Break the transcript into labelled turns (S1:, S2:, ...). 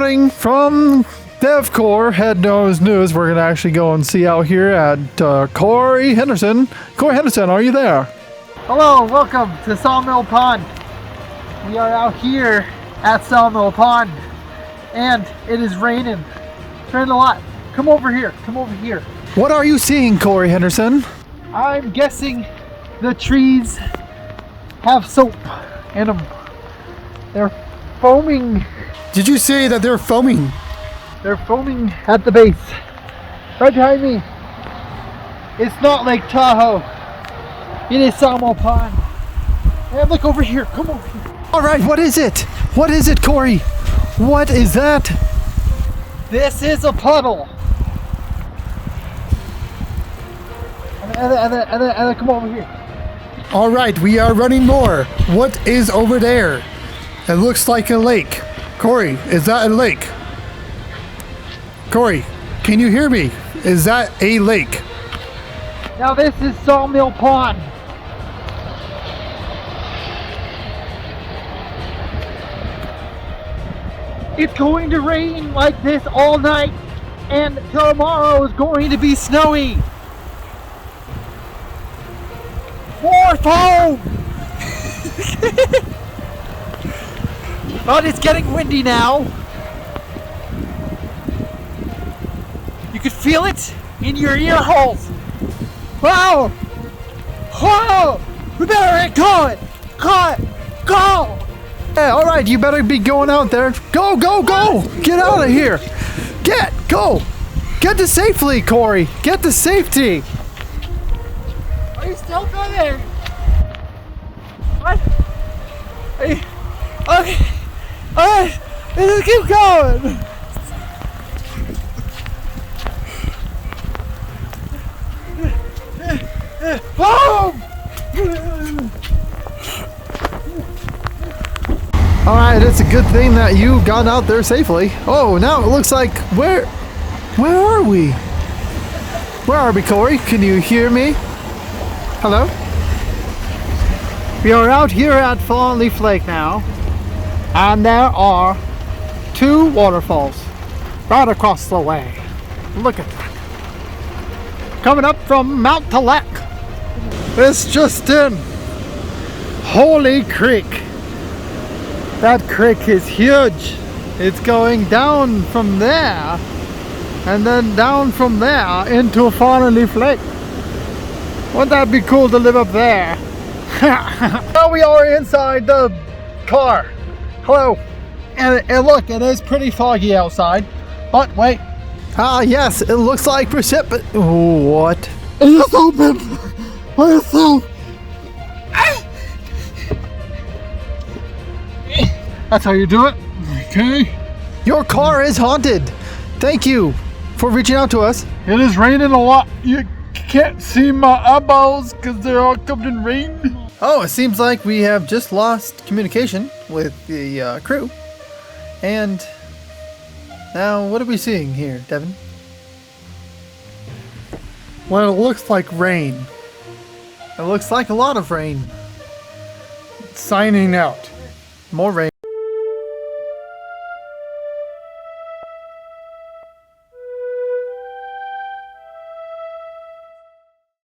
S1: reporting from DevCore Head Nose News. We're going to actually go and see out here at Corey Henderson. Corey Henderson, are you there?
S2: Hello, welcome to Sawmill Pond. We are out here at Sawmill Pond and it is raining. It's raining a lot. Come over here, come over here.
S1: What are you seeing, Corey Henderson?
S2: I'm guessing the trees have soap in them. They're foaming.
S3: Did you say that they're foaming?
S2: They're foaming at the base. Right behind me. It's not Lake Tahoe. It is Sawmill Pond. And look over here. Come over here.
S1: All right, what is it? What is it, Corey? What is that?
S2: This is a puddle. And then come over here.
S3: All right, we are running more. What is over there? It looks like a lake. Corey, is that a lake? Corey, can you hear me? Is that a lake?
S2: Now this is Sawmill Pond. It's going to rain like this all night, and tomorrow is going to be snowy. More foam! But it's getting windy now. You can feel it in your ear holes. Wow! Whoa! We better get going! Go!
S1: Hey, all right, you better be going out there. Go, go, go! Get out of here! Go! Get to safely, Corey! Get to safety!
S2: Are you still coming? What? Are you... Okay. Alright, let's just keep going. Boom!
S1: All right, it's a good thing that you got out there safely. Oh, now it looks like where are we? Where are we, Corey? Can you hear me? Hello?
S2: We are out here at Fallen Leaf Lake now, and there are two waterfalls right across the way. Look at that. Coming up from Mount Talek.
S1: It's just in Holy Creek.
S2: That creek is huge. It's going down from there and then down from there into Fallen Leaf Lake. Wouldn't that be cool to live up there?
S1: Now we are inside the car. Hello.
S2: And look, it is pretty foggy outside. But wait.
S1: Yes, it looks like precipit. What?
S2: It is open by itself. That's how you do it. Okay.
S1: Your car is haunted. Thank you for reaching out to us.
S2: It is raining a lot. You can't see my eyeballs because they're all covered in rain.
S1: Oh, it seems like we have just lost communication with the crew. And now, what are we seeing here, Devin?
S3: Well, it looks like rain.
S1: It looks like a lot of rain.
S3: Signing out.
S1: More rain.